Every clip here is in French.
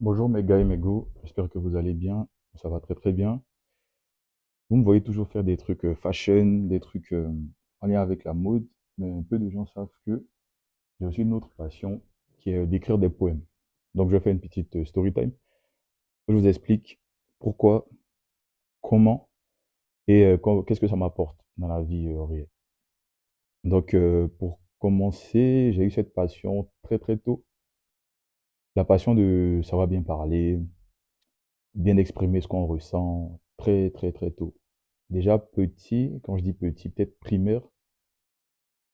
Bonjour mes gars et mes go, j'espère que vous allez bien, ça va très très bien. Vous me voyez toujours faire des trucs fashion, des trucs en lien avec la mode, mais peu de gens savent que j'ai aussi une autre passion qui est d'écrire des poèmes. Donc je vais faire une petite story time. Je vous explique pourquoi, comment et qu'est-ce que ça m'apporte dans la vie réelle. Donc pour commencer, j'ai eu cette passion très très tôt, la passion de savoir bien parler, bien exprimer ce qu'on ressent très très très tôt. Déjà petit, quand je dis petit, peut-être primaire,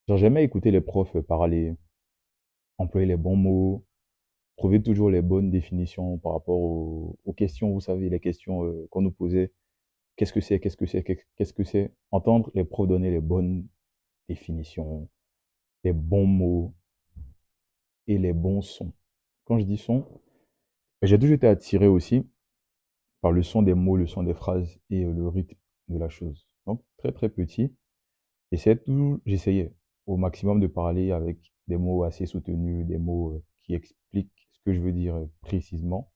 genre j'aimais écouter les profs parler, employer les bons mots, trouver toujours les bonnes définitions par rapport aux questions, vous savez, les questions qu'on nous posait. Qu'est-ce que c'est, qu'est-ce que c'est, qu'est-ce que c'est? Entendre les profs donner les bonnes définitions, les bons mots et les bons sons. Quand je dis son, j'ai toujours été attiré aussi par le son des mots, le son des phrases et le rythme de la chose. Donc très très petit, j'essayais au maximum de parler avec des mots assez soutenus, des mots qui expliquent ce que je veux dire précisément.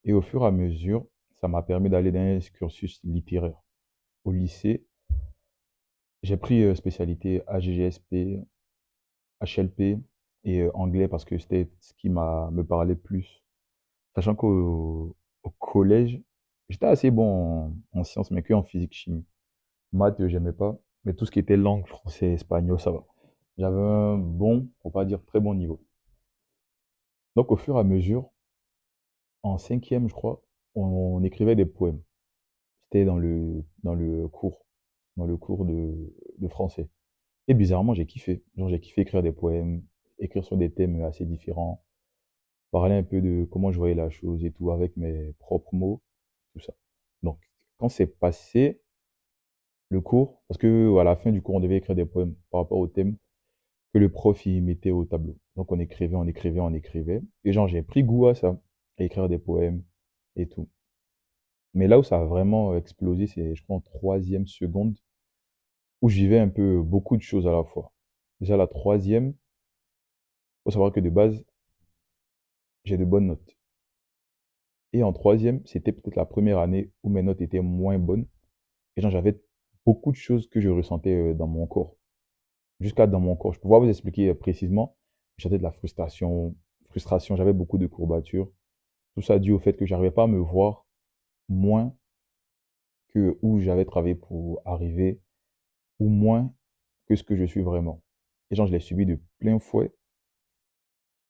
Et au fur et à mesure, ça m'a permis d'aller dans un cursus littéraire. Au lycée, j'ai pris spécialité AGGSP, HLP et anglais parce que c'était ce qui me parlait plus. Sachant qu'au collège, j'étais assez bon en sciences, mais que en physique chimie. Maths, j'aimais pas, mais tout ce qui était langue, français, espagnol, ça va. J'avais un bon, pour pas dire très bon niveau. Donc au fur et à mesure, en cinquième, je crois, on écrivait des poèmes. C'était dans le cours de français. Et bizarrement, j'ai kiffé. Genre, j'ai kiffé écrire des poèmes, écrire sur des thèmes assez différents, parler un peu de comment je voyais la chose et tout avec mes propres mots, tout ça. Donc, quand c'est passé le cours, parce que à la fin du cours, on devait écrire des poèmes par rapport au thème que le prof il mettait au tableau. Donc on écrivait, on écrivait, on écrivait. Et genre j'ai pris goût à ça, à écrire des poèmes et tout. Mais là où ça a vraiment explosé, c'est je crois en troisième seconde, où je vivais un peu beaucoup de choses à la fois. Déjà la troisième, faut savoir que de base, j'ai de bonnes notes. Et en troisième, c'était peut-être la première année où mes notes étaient moins bonnes. Et genre j'avais beaucoup de choses que je ressentais dans mon corps. Jusqu'à dans mon corps. Je peux pas vous expliquer précisément. J'avais de la frustration, j'avais beaucoup de courbatures. Tout ça dû au fait que j'arrivais pas à me voir moins que où j'avais travaillé pour arriver, ou moins que ce que je suis vraiment. Et genre, je l'ai subi de plein fouet,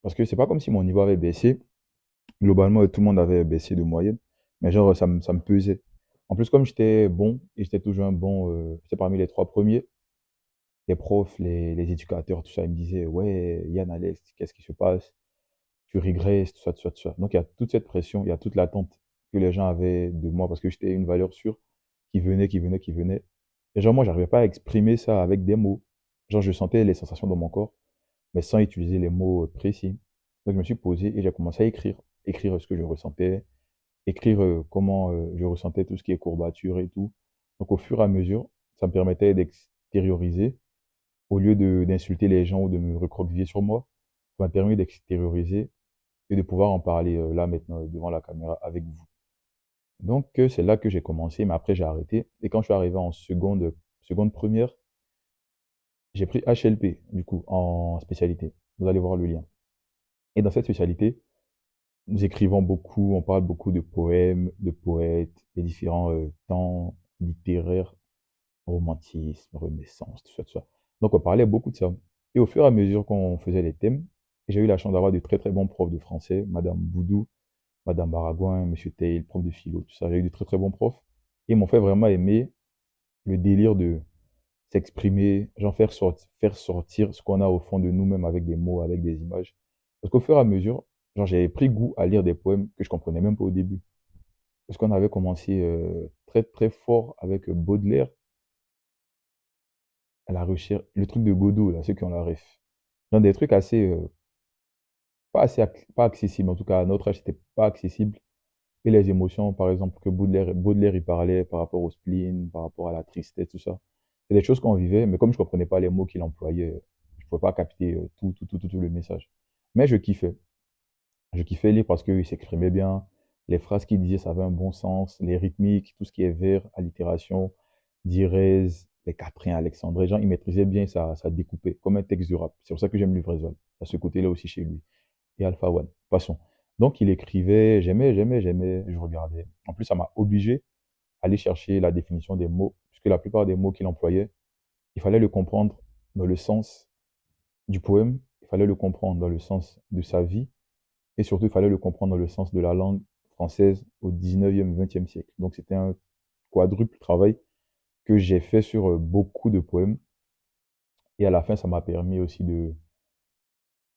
parce que c'est pas comme si mon niveau avait baissé. Globalement, tout le monde avait baissé de moyenne, mais genre, ça me pesait. En plus, comme j'étais bon, et j'étais toujours un bon, j'étais parmi les trois premiers, les profs, les éducateurs, tout ça, ils me disaient, ouais, Yann, Alex, qu'est-ce qui se passe? Tu régresses, tout ça, tout ça, tout ça. Donc, il y a toute cette pression, il y a toute l'attente que les gens avaient de moi, parce que j'étais une valeur sûre qui venait, qui venait, qui venait. Et genre, moi, j'arrivais pas à exprimer ça avec des mots. Genre, je sentais les sensations dans mon corps, mais sans utiliser les mots précis. Donc, je me suis posé et j'ai commencé à écrire. Écrire ce que je ressentais, écrire comment je ressentais tout ce qui est courbature et tout. Donc, au fur et à mesure, ça me permettait d'extérioriser. Au lieu d'insulter les gens ou de me recroqueviller sur moi, ça m'a permis d'extérioriser et de pouvoir en parler là maintenant devant la caméra avec vous. Donc, c'est là que j'ai commencé, mais après j'ai arrêté. Et quand je suis arrivé en seconde première, j'ai pris HLP, du coup, en spécialité. Vous allez voir le lien. Et dans cette spécialité, nous écrivons beaucoup, on parle beaucoup de poèmes, de poètes, des différents temps littéraires, romantisme, renaissance, tout ça, tout ça. Donc, on parlait beaucoup de ça. Et au fur et à mesure qu'on faisait les thèmes, j'ai eu la chance d'avoir de très très bons profs de français, Madame Boudou, Madame Baragouin, Monsieur Tail, prof de philo, tout ça. J'ai eu de très très bons profs. Et ils m'ont fait vraiment aimer le délire de s'exprimer, genre faire sortir ce qu'on a au fond de nous-mêmes avec des mots, avec des images. Parce qu'au fur et à mesure, genre j'avais pris goût à lire des poèmes que je comprenais même pas au début. Parce qu'on avait commencé très très fort avec Baudelaire à la recherche, le truc de Godot, là, ceux qui ont la ref. Genre des trucs assez, pas accessibles, en tout cas à notre âge, c'était pas accessible. Et les émotions, par exemple, que Baudelaire il parlait par rapport au spleen, par rapport à la tristesse, tout ça. C'est des choses qu'on vivait, mais comme je comprenais pas les mots qu'il employait, je pouvais pas capter tout le message. Mais je kiffais. Je kiffais lire parce qu'il s'exprimait bien. Les phrases qu'il disait, ça avait un bon sens. Les rythmiques, tout ce qui est vers, allitération, dièse, les quatrains, alexandrins. Genre, il maîtrisait bien ça découpait, comme un texte du rap. C'est pour ça que j'aime Luvresol. À ce côté-là aussi chez lui. Et Alpha One. Passons. Donc, il écrivait, j'aimais, je regardais. En plus, ça m'a obligé à aller chercher la définition des mots, puisque la plupart des mots qu'il employait, il fallait le comprendre dans le sens du poème, il fallait le comprendre dans le sens de sa vie, et surtout, il fallait le comprendre dans le sens de la langue française au 19e, 20e siècle. Donc, c'était un quadruple travail que j'ai fait sur beaucoup de poèmes. Et à la fin, ça m'a permis aussi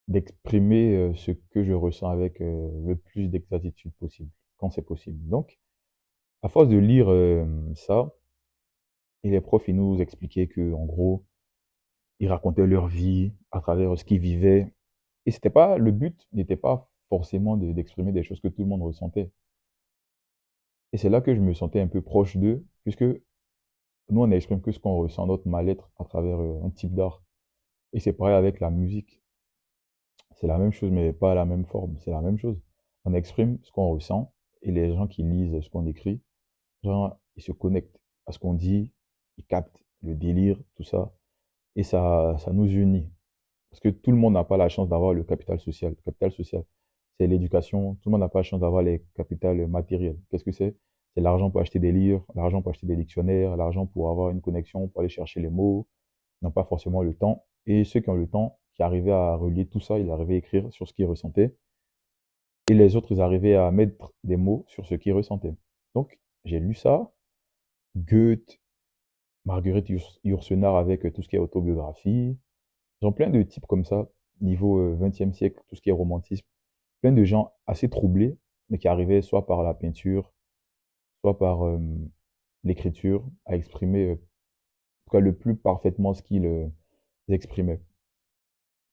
d'exprimer ce que je ressens avec le plus d'exactitude possible, quand c'est possible. Donc, à force de lire ça, et les profs, ils nous expliquaient que, en gros, ils racontaient leur vie à travers ce qu'ils vivaient. Et c'était pas, le but n'était pas forcément d'exprimer des choses que tout le monde ressentait. Et c'est là que je me sentais un peu proche d'eux, puisque nous, on n'exprime que ce qu'on ressent, notre mal-être à travers un type d'art. Et c'est pareil avec la musique. C'est la même chose, mais pas à la même forme. C'est la même chose. On exprime ce qu'on ressent, et les gens qui lisent ce qu'on écrit, genre, ils se connectent à ce qu'on dit, ils captent le délire, tout ça, et ça nous unit. Parce que tout le monde n'a pas la chance d'avoir le capital social. Le capital social, c'est l'éducation. Tout le monde n'a pas la chance d'avoir les capitales matériels. Qu'est-ce que c'est? C'est l'argent pour acheter des livres, l'argent pour acheter des dictionnaires, l'argent pour avoir une connexion, pour aller chercher les mots. Ils n'ont pas forcément le temps. Et ceux qui ont le temps, qui arrivaient à relier tout ça, ils arrivaient à écrire sur ce qu'ils ressentaient. Et les autres, ils arrivaient à mettre des mots sur ce qu'ils ressentaient. Donc, j'ai lu ça. Goethe, Marguerite Yourcenar avec tout ce qui est autobiographie. Genre plein de types comme ça, niveau 20e siècle, tout ce qui est romantisme. Plein de gens assez troublés, mais qui arrivaient soit par la peinture, soit par l'écriture, à exprimer en tout cas le plus parfaitement ce qu'ils exprimaient.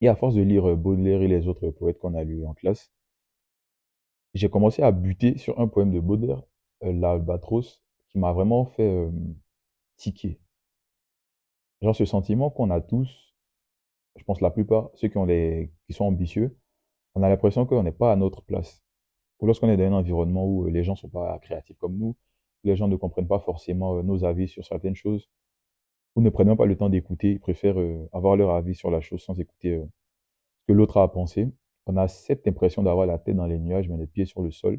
Et à force de lire Baudelaire et les autres poètes qu'on a lus en classe, j'ai commencé à buter sur un poème de Baudelaire, l'Albatros, qui m'a vraiment fait tiquer. Genre ce sentiment qu'on a tous, je pense la plupart, ceux qui sont ambitieux, on a l'impression qu'on n'est pas à notre place. Ou lorsqu'on est dans un environnement où les gens ne sont pas créatifs comme nous, les gens ne comprennent pas forcément nos avis sur certaines choses, ou ne prennent même pas le temps d'écouter, ils préfèrent avoir leur avis sur la chose sans écouter ce que l'autre a à penser. On a cette impression d'avoir la tête dans les nuages, mais les pieds sur le sol,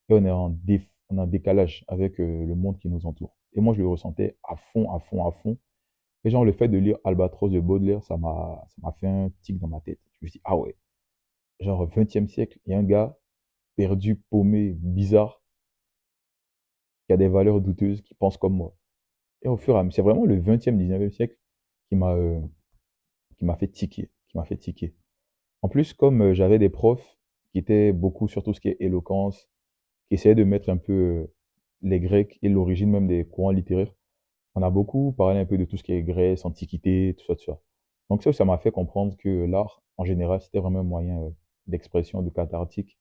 et on est en décalage avec le monde qui nous entoure. Et moi, je le ressentais à fond, à fond, à fond. Et genre, le fait de lire Albatros de Baudelaire, ça m'a fait un tic dans ma tête. Je me suis dit, ah ouais, genre 20e siècle, il y a un gars perdu, paumé, bizarre, qui a des valeurs douteuses, qui pense comme moi. Et au fur et à mesure, c'est vraiment le 20e, 19e siècle qui m'a euh, qui m'a fait tiquer, qui m'a fait tiquer. En plus, comme j'avais des profs qui étaient beaucoup sur tout ce qui est éloquence, qui essayaient de mettre un peu les Grecs et l'origine même des courants littéraires, on a beaucoup parlé un peu de tout ce qui est Grèce, Antiquité, tout ça, tout ça. Donc ça m'a fait comprendre que l'art, en général, c'était vraiment un moyen d'expression, de cathartique.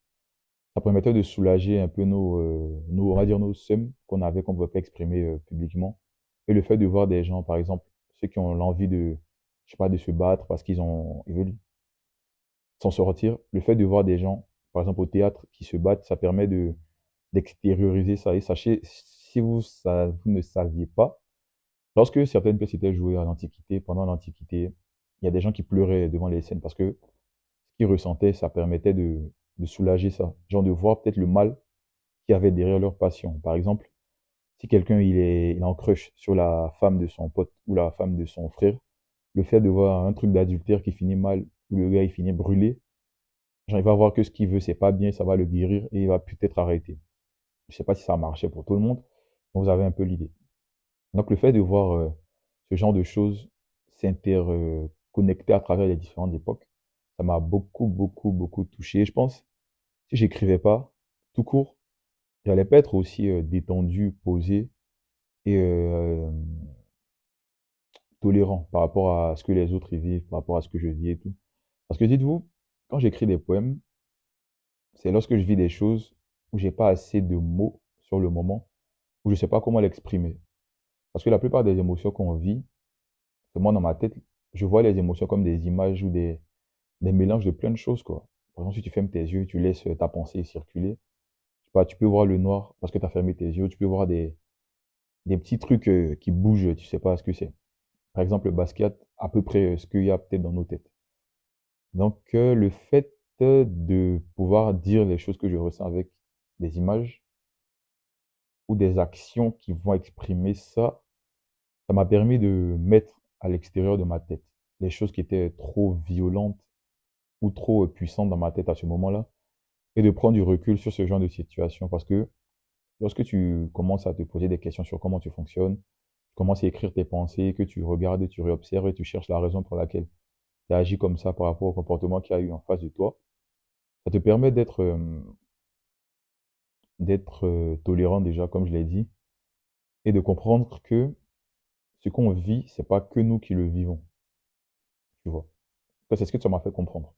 Ça permettait de soulager un peu on va dire nos seums qu'on avait, qu'on ne pouvait pas exprimer publiquement. Et le fait de voir des gens, par exemple, ceux qui ont l'envie de, je sais pas, de se battre parce ils veulent s'en sortir, le fait de voir des gens, par exemple au théâtre, qui se battent, ça permet d'extérioriser ça. Et sachez, si vous ne saviez pas, lorsque certaines pièces étaient jouées à l'Antiquité, pendant l'Antiquité, il y a des gens qui pleuraient devant les scènes parce que ce qu'ils ressentaient, ça permettait de soulager ça. Genre de voir peut-être le mal qu'il y avait derrière leur passion. Par exemple, si quelqu'un il est en crush sur la femme de son pote ou la femme de son frère, le fait de voir un truc d'adultère qui finit mal, où le gars il finit brûlé, genre il va voir que ce qu'il veut c'est pas bien, ça va le guérir et il va peut-être arrêter. Je sais pas si ça marchait pour tout le monde, mais vous avez un peu l'idée. Donc le fait de voir ce genre de choses s'interconnecter à travers les différentes époques, ça m'a beaucoup, beaucoup, beaucoup touché. Je pense, si j'écrivais pas, tout court, j'allais pas être aussi détendu, posé et tolérant par rapport à ce que les autres y vivent, par rapport à ce que je vis et tout. Parce que dites-vous, quand j'écris des poèmes, c'est lorsque je vis des choses où j'ai pas assez de mots sur le moment, où je sais pas comment l'exprimer. Parce que la plupart des émotions qu'on vit, moi dans ma tête, je vois les émotions comme des images ou des mélanges de plein de choses, quoi. Par exemple, si tu fermes tes yeux, tu laisses ta pensée circuler, je sais pas, tu peux voir le noir parce que tu as fermé tes yeux, tu peux voir des petits trucs qui bougent, tu sais pas ce que c'est. Par exemple, le basket, à peu près ce qu'il y a peut-être dans nos têtes. Donc, le fait de pouvoir dire les choses que je ressens avec des images ou des actions qui vont exprimer ça, ça m'a permis de mettre à l'extérieur de ma tête les choses qui étaient trop violentes ou trop puissantes dans ma tête à ce moment-là et de prendre du recul sur ce genre de situation parce que lorsque tu commences à te poser des questions sur comment tu fonctionnes, tu commences à écrire tes pensées, que tu regardes, tu réobserves et tu cherches la raison pour laquelle tu as agi comme ça par rapport au comportement qu'il y a eu en face de toi, ça te permet d'être tolérant déjà, comme je l'ai dit, et de comprendre que ce qu'on vit, c'est pas que nous qui le vivons, tu vois. Ça, c'est ce que ça m'a fait comprendre.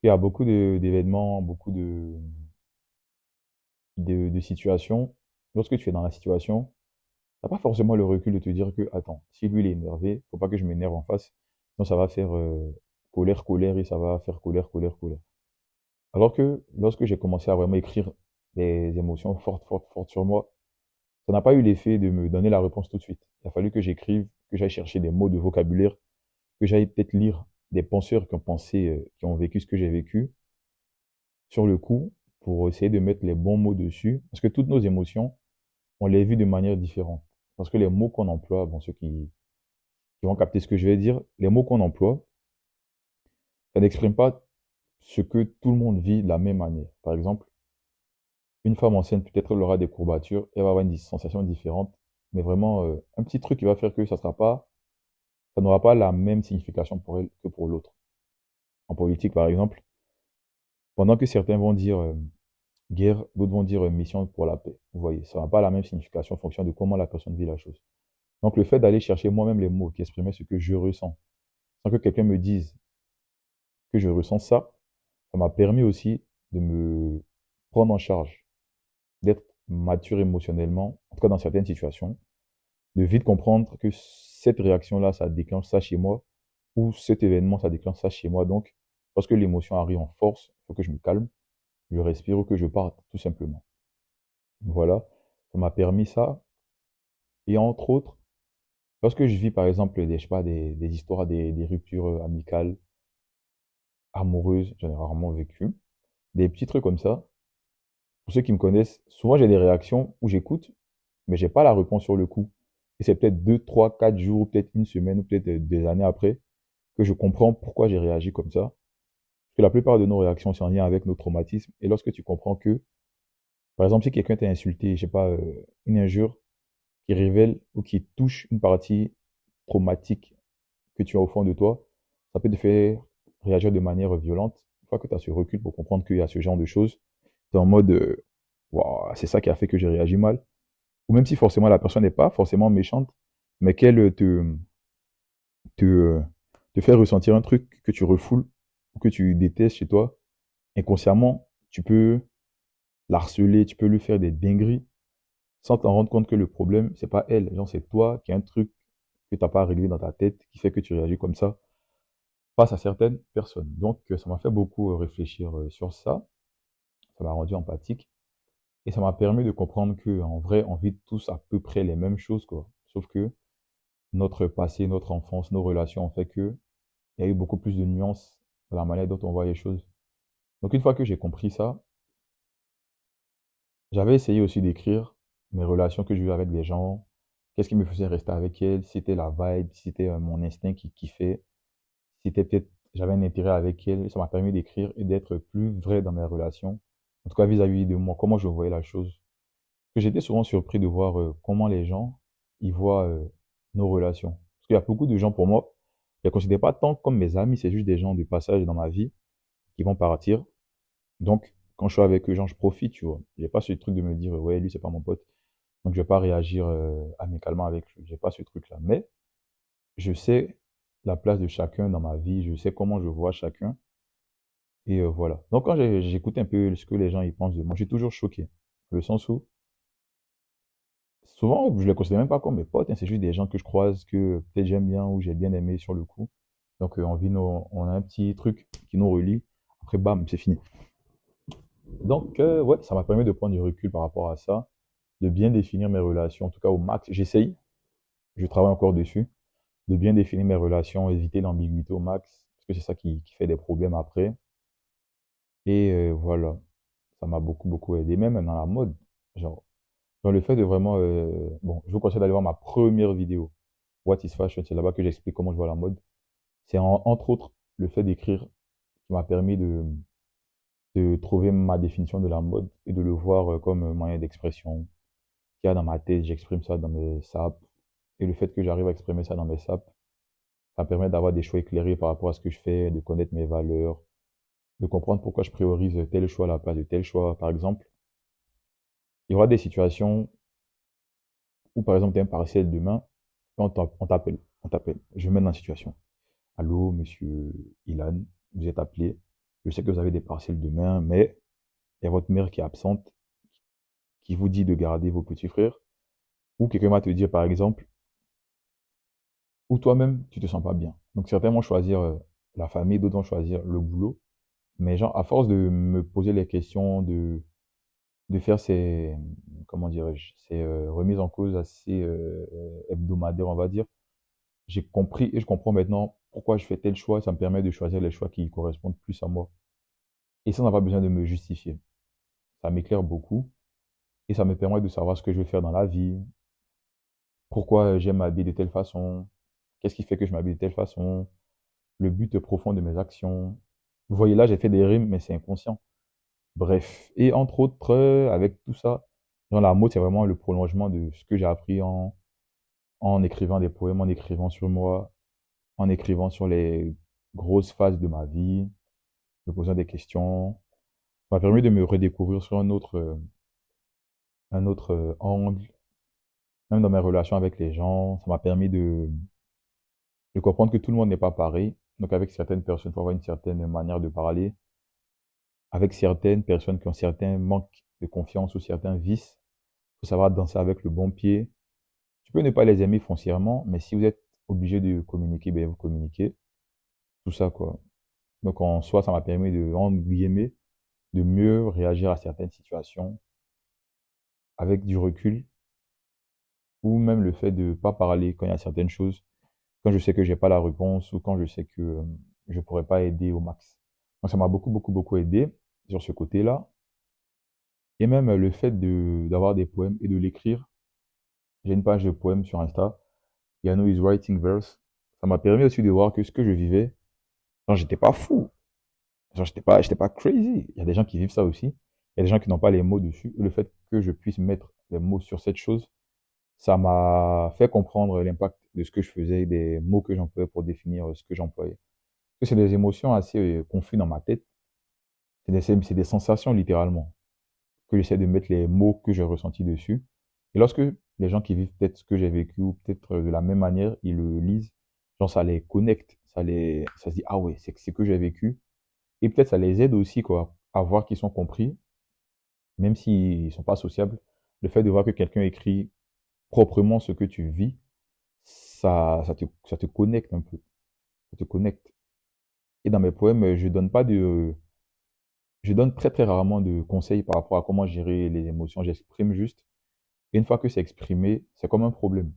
Il y a beaucoup d'événements, beaucoup de situations. Lorsque tu es dans la situation, t'as pas forcément le recul de te dire que, attends, si lui il est énervé, faut pas que je m'énerve en face, sinon ça va faire colère, colère et ça va faire colère, colère, colère. Alors que lorsque j'ai commencé à vraiment écrire des émotions fortes, fortes, fortes sur moi, ça n'a pas eu l'effet de me donner la réponse tout de suite. Il a fallu que j'écrive, que j'aille chercher des mots de vocabulaire, que j'aille peut-être lire des penseurs qui ont pensé, qui ont vécu ce que j'ai vécu sur le coup pour essayer de mettre les bons mots dessus. Parce que toutes nos émotions, on les vit de manière différente. Parce que les mots qu'on emploie, bon, ceux qui vont capter ce que je vais dire, les mots qu'on emploie, ça n'exprime pas ce que tout le monde vit de la même manière. Par exemple, une femme enceinte, peut-être elle aura des courbatures, elle va avoir une sensation différente, mais vraiment un petit truc qui va faire que ça n'aura pas la même signification pour elle que pour l'autre. En politique, par exemple, pendant que certains vont dire guerre, d'autres vont dire mission pour la paix. Vous voyez, ça n'a pas la même signification en fonction de comment la personne vit la chose. Donc le fait d'aller chercher moi-même les mots qui exprimaient ce que je ressens, sans que quelqu'un me dise que je ressens ça, ça m'a permis aussi de me prendre en charge, d'être mature émotionnellement, en tout cas dans certaines situations, de vite comprendre que cette réaction-là, ça déclenche ça chez moi, ou cet événement, ça déclenche ça chez moi. Donc, lorsque l'émotion arrive en force, il faut que je me calme, je respire ou que je parte, tout simplement. Voilà, ça m'a permis ça. Et entre autres, lorsque je vis par exemple je sais pas, des histoires, des ruptures amicales, amoureuses, j'en ai rarement vécu, des petits trucs comme ça, pour ceux qui me connaissent, souvent j'ai des réactions où j'écoute, mais j'ai pas la réponse sur le coup. Et c'est peut-être 2, 3, 4 jours, ou peut-être une semaine, ou peut-être des années après, que je comprends pourquoi j'ai réagi comme ça. Parce que la plupart de nos réactions sont en lien avec nos traumatismes. Et lorsque tu comprends que, par exemple, si quelqu'un t'a insulté, je sais pas, une injure qui révèle ou qui touche une partie traumatique que tu as au fond de toi, ça peut te faire réagir de manière violente. Une fois que tu as ce recul pour comprendre qu'il y a ce genre de choses, tu es en mode, Waouh, c'est ça qui a fait que j'ai réagi mal. Ou même si forcément la personne n'est pas forcément méchante, mais qu'elle te, euh, te fait ressentir un truc que tu refoules ou que tu détestes chez toi, inconsciemment, tu peux l'harceler, tu peux lui faire des dingueries sans t'en rendre compte que le problème, c'est pas elle, genre c'est toi qui a un truc que t'as pas réglé dans ta tête qui fait que tu réagis comme ça face à certaines personnes. Donc ça m'a fait beaucoup réfléchir sur ça, ça m'a rendu empathique et ça m'a permis de comprendre que en vrai, on vit tous à peu près les mêmes choses quoi. Sauf que notre passé, notre enfance, nos relations ont fait que il y a eu beaucoup plus de nuances dans la manière dont on voit les choses. Donc une fois que j'ai compris ça, j'avais essayé aussi d'écrire mes relations que j'ai eues avec des gens, qu'est-ce qui me faisait rester avec elles, si c'était la vibe, si c'était mon instinct qui kiffait, si c'était peut-être j'avais un intérêt avec elles. Ça m'a permis d'écrire et d'être plus vrai dans mes relations, en tout cas vis-à-vis de moi, comment je voyais la chose. Parce que j'étais souvent surpris de voir comment les gens ils voient nos relations. Parce qu'il y a beaucoup de gens pour moi, je ne les considère pas tant comme mes amis, c'est juste des gens du passage dans ma vie qui vont partir. Donc, quand je suis avec eux, genre, je profite, tu vois. J'ai pas ce truc de me dire, ouais, lui, c'est pas mon pote. Donc, je vais pas réagir amicalement avec lui. J'ai pas ce truc-là. Mais, je sais la place de chacun dans ma vie. Je sais comment je vois chacun. Et voilà. Donc, quand j'écoute un peu ce que les gens y pensent de moi, je suis toujours choqué. Le sens où, souvent, je les considère même pas comme mes potes, hein, c'est juste des gens que je croise, que peut-être j'aime bien ou j'ai bien aimé sur le coup. Donc, on a un petit truc qui nous relie. Après, bam, c'est fini. Donc, ouais, ça m'a permis de prendre du recul par rapport à ça, de bien définir mes relations, en tout cas au max. J'essaye, je travaille encore dessus, de bien définir mes relations, éviter l'ambiguïté au max, parce que c'est ça qui fait des problèmes après. Et voilà, ça m'a beaucoup, beaucoup aidé, même dans la mode. Genre, dans le fait de vraiment... bon, je vous conseille d'aller voir ma première vidéo, What is Fashion, c'est là-bas que j'explique comment je vois la mode. C'est entre autres le fait d'écrire qui m'a permis de trouver ma définition de la mode et de le voir comme un moyen d'expression qu'il y a dans ma tête, j'exprime ça dans mes sapes. Et le fait que j'arrive à exprimer ça dans mes sapes, ça permet d'avoir des choix éclairés par rapport à ce que je fais, de connaître mes valeurs, de comprendre pourquoi je priorise tel choix à la place de tel choix. Par exemple, il y aura des situations où, par exemple, tu as un partiel demain, et on t'appelle. Je me mets dans la situation. Allô, monsieur Ilan, vous êtes appelé. Je sais que vous avez des partiels demain, mais il y a votre mère qui est absente, qui vous dit de garder vos petits frères. Ou quelqu'un va te dire, par exemple, ou toi-même, tu te sens pas bien. Donc certains vont choisir la famille, d'autres vont choisir le boulot. Mais genre, à force de me poser les questions, de faire ces, comment dirais-je, ces remises en cause assez hebdomadaires, on va dire, j'ai compris et je comprends maintenant pourquoi je fais tel choix. Ça me permet de choisir les choix qui correspondent plus à moi. Et ça n'a pas besoin de me justifier. Ça m'éclaire beaucoup et ça me permet de savoir ce que je veux faire dans la vie, pourquoi j'aime m'habiller de telle façon, qu'est-ce qui fait que je m'habille de telle façon, le but profond de mes actions. Vous voyez là, j'ai fait des rimes, mais c'est inconscient. Bref. Et entre autres, avec tout ça, dans la mode, c'est vraiment le prolongement de ce que j'ai appris en écrivant des poèmes, en écrivant sur moi, en écrivant sur les grosses phases de ma vie, me posant des questions. Ça m'a permis de me redécouvrir sur un autre angle, même dans mes relations avec les gens. Ça m'a permis de comprendre que tout le monde n'est pas pareil. Donc avec certaines personnes, il faut avoir une certaine manière de parler. Avec certaines personnes qui ont certains manques de confiance ou certains vices, il faut savoir danser avec le bon pied. Tu peux ne pas les aimer foncièrement, mais si vous êtes obligé de communiquer, ben vous communiquez. Tout ça, quoi. Donc en soi, ça m'a permis de, entre guillemets, de mieux réagir à certaines situations avec du recul, ou même le fait de ne pas parler quand il y a certaines choses, quand je sais que j'ai pas la réponse ou quand je sais que je pourrais pas aider au max. Donc ça m'a beaucoup, beaucoup, beaucoup aidé sur ce côté-là. Et même le fait d'avoir des poèmes et de l'écrire. J'ai une page de poèmes sur Insta. Yano is writing verse. Ça m'a permis aussi de voir que ce que je vivais, genre, j'étais pas fou. Genre, j'étais pas crazy. Il y a des gens qui vivent ça aussi. Il y a des gens qui n'ont pas les mots dessus. Et le fait que je puisse mettre les mots sur cette chose, ça m'a fait comprendre l'impact de ce que je faisais, des mots que j'employais pour définir ce que j'employais. Parce que c'est des émotions assez confuses dans ma tête. C'est des sensations littéralement que j'essaie de mettre les mots que j'ai ressentis dessus. Et lorsque les gens qui vivent peut-être ce que j'ai vécu ou peut-être de la même manière, ils le lisent, genre ça les connecte, ça se dit, ah ouais, c'est ce que j'ai vécu. Et peut-être ça les aide aussi, quoi, à voir qu'ils sont compris, même s'ils sont pas sociables. Le fait de voir que quelqu'un écrit proprement ce que tu vis, ça te connecte un peu. Ça te connecte. Et dans mes poèmes, je donne très très rarement de conseils par rapport à comment gérer les émotions. J'exprime juste. Et une fois que c'est exprimé, c'est comme un problème.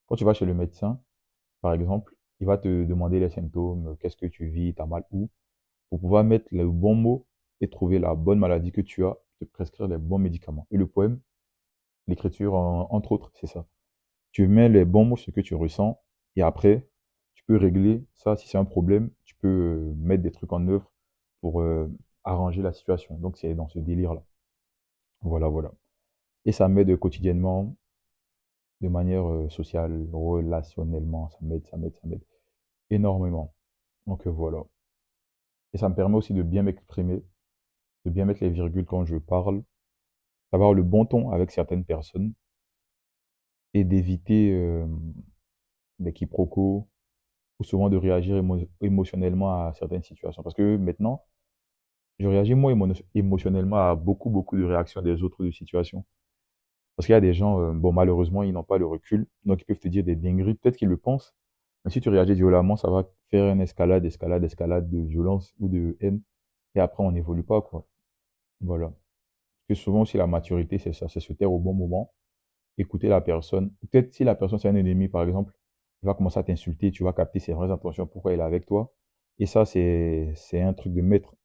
Quand tu vas chez le médecin, par exemple, il va te demander les symptômes, qu'est-ce que tu vis, t'as mal où, pour pouvoir mettre le bon mot et trouver la bonne maladie que tu as, te prescrire les bons médicaments. Et le poème, l'écriture, entre autres, c'est ça. Tu mets les bons mots, ce que tu ressens, et après, tu peux régler ça. Si c'est un problème, tu peux mettre des trucs en œuvre pour arranger la situation. Donc, c'est dans ce délire-là. Voilà, voilà. Et ça m'aide quotidiennement de manière sociale, relationnellement. Ça m'aide énormément. Donc voilà. Et ça me permet aussi de bien m'exprimer, de bien mettre les virgules quand je parle, d'avoir le bon ton avec certaines personnes et d'éviter des quiproquos ou souvent de réagir émotionnellement à certaines situations. Parce que maintenant, je réagis moins émotionnellement à beaucoup, beaucoup de réactions des autres de situations. Parce qu'il y a des gens, bon, malheureusement, ils n'ont pas le recul, donc ils peuvent te dire des dingueries, peut-être qu'ils le pensent, mais si tu réagis violemment, ça va faire une escalade, escalade, escalade de violence ou de haine. et après on n'évolue pas, quoi. Voilà. Parce que souvent aussi la maturité, c'est ça, c'est se taire au bon moment, écouter la personne. Peut-être si la personne c'est un ennemi, par exemple, il va commencer à t'insulter, tu vas capter ses vraies intentions, pourquoi il est avec toi. Et ça, c'est un truc de maître.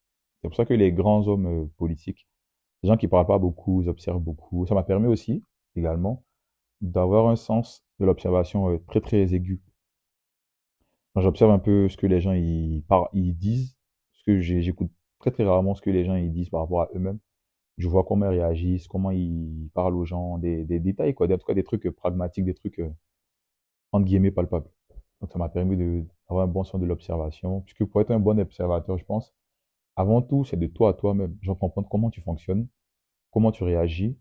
C'est pour ça que les grands hommes politiques, les gens qui parlent pas beaucoup, ils observent beaucoup. Ça m'a permis aussi, également, d'avoir un sens de l'observation très très aigu. Quand j'observe un peu ce que les gens ils disent, ce que j'écoute très très rarement ce que les gens ils disent par rapport à eux-mêmes. Je vois comment ils réagissent, comment ils parlent aux gens, des détails, quoi. En tout cas, des trucs pragmatiques, des trucs, entre guillemets, palpables. Donc, ça m'a permis d'avoir un bon sens de l'observation. Puisque pour être un bon observateur, je pense, avant tout, c'est de toi à toi-même. Genre comprendre comment tu fonctionnes, comment tu réagis,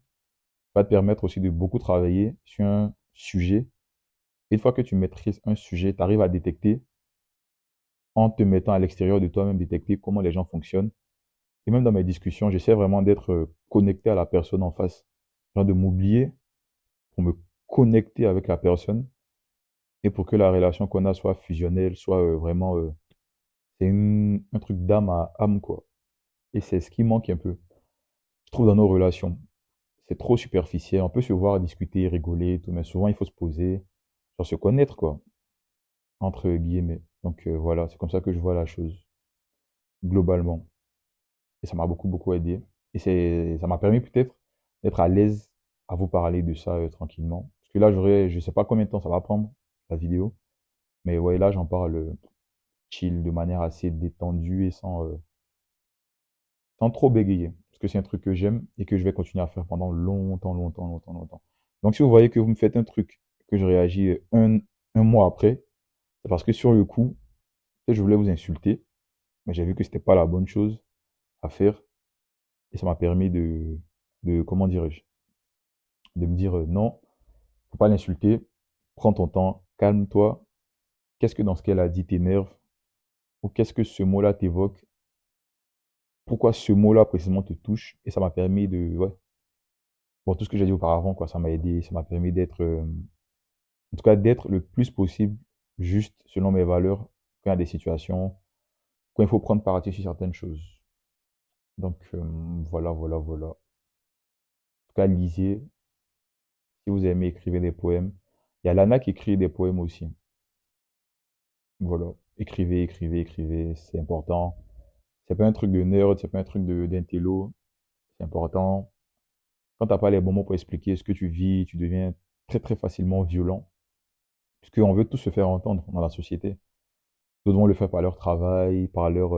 va te permettre aussi de beaucoup travailler sur un sujet. Et une fois que tu maîtrises un sujet, tu arrives à détecter, en te mettant à l'extérieur de toi-même, détecter comment les gens fonctionnent. Et même dans mes discussions, j'essaie vraiment d'être connecté à la personne en face. Genre de m'oublier pour me connecter avec la personne et pour que la relation qu'on a soit fusionnelle, soit vraiment, c'est un truc d'âme à âme, quoi. Et c'est ce qui manque un peu, je trouve, dans nos relations. C'est trop superficiel. On peut se voir, discuter, rigoler, et tout, mais souvent il faut se poser, genre se connaître, quoi, entre guillemets. Donc voilà, c'est comme ça que je vois la chose, globalement. Et ça m'a beaucoup, beaucoup aidé. Et ça m'a permis peut-être d'être à l'aise à vous parler de ça tranquillement. Parce que là, je sais pas combien de temps ça va prendre, la vidéo. Mais ouais, là, j'en parle chill, de manière assez détendue et sans trop bégayer. Parce que c'est un truc que j'aime et que je vais continuer à faire pendant longtemps, longtemps, longtemps, longtemps. Donc si vous voyez que vous me faites un truc, que je réagis un mois après, c'est parce que sur le coup, peut-être je voulais vous insulter, mais j'ai vu que c'était pas la bonne chose à faire. Et ça m'a permis comment dirais-je, de me dire non, faut pas l'insulter, prends ton temps, calme-toi. Qu'est-ce que dans ce qu'elle a dit t'énerve? Ou qu'est-ce que ce mot-là t'évoque? Pourquoi ce mot-là précisément te touche? Et ça m'a permis ouais, bon, tout ce que j'ai dit auparavant, quoi, ça m'a aidé, ça m'a permis d'être, en tout cas, d'être le plus possible juste selon mes valeurs quand il y a des situations, quand il faut prendre parti sur certaines choses. Donc, voilà, voilà, voilà. En tout cas, lisez. Si vous aimez, écrivez des poèmes. Il y a Lana qui écrit des poèmes aussi. Voilà. Écrivez, écrivez, écrivez. C'est important. C'est pas un truc de nerd, c'est pas un truc d'intello. C'est important. Quand t'as pas les bons mots pour expliquer ce que tu vis, tu deviens très, très facilement violent. Puisqu'on veut tous se faire entendre dans la société. D'autres vont le faire par leur travail, par leur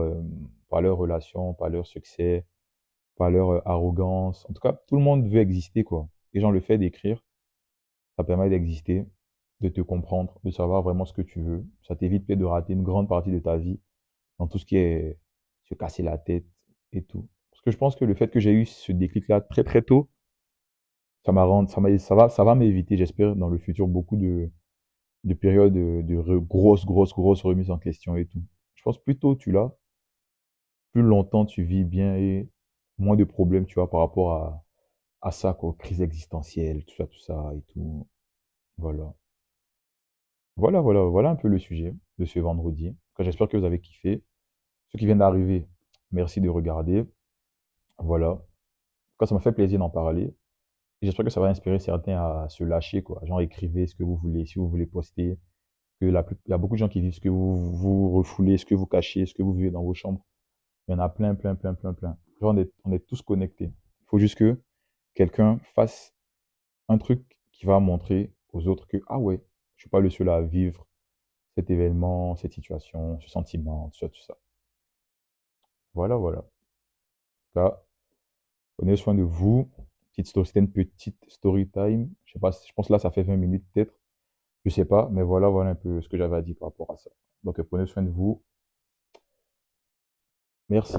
relation, par leur succès, par leur arrogance. En tout cas, tout le monde veut exister, quoi. Et genre, le fait d'écrire, ça permet d'exister, de te comprendre, de savoir vraiment ce que tu veux. Ça t'évite peut-être de rater une grande partie de ta vie dans tout ce qui est se casser la tête et tout. Parce que je pense que le fait que j'ai eu ce déclic-là très très tôt, ça va m'éviter, j'espère, dans le futur, beaucoup de périodes grosses remises en question et tout. Je pense plus tôt tu l'as, plus longtemps tu vis bien et moins de problèmes tu as par rapport à ça, quoi, crise existentielle, tout ça et tout. Voilà. Voilà un peu le sujet de ce vendredi. J'espère que vous avez kiffé. Ceux qui viennent d'arriver, merci de regarder. Voilà. Ça m'a fait plaisir d'en parler. Et j'espère que ça va inspirer certains à se lâcher, quoi. Genre, écrivez ce que vous voulez, si vous voulez poster. Il y a beaucoup de gens qui disent ce que vous refoulez, ce que vous cachez, ce que vous vivez dans vos chambres. Il y en a plein, plein, plein, plein, plein. Genre, on est tous connectés. Il faut juste que quelqu'un fasse un truc qui va montrer aux autres que, ah ouais, je suis pas le seul à vivre cet événement, cette situation, ce sentiment, tout ça, tout ça. Voilà, voilà. En tout cas, prenez soin de vous. C'était une petite story time. Je sais pas, je pense là, ça fait 20 minutes peut-être. Je sais pas, mais voilà un peu ce que j'avais à dire par rapport à ça. Donc, prenez soin de vous. Merci.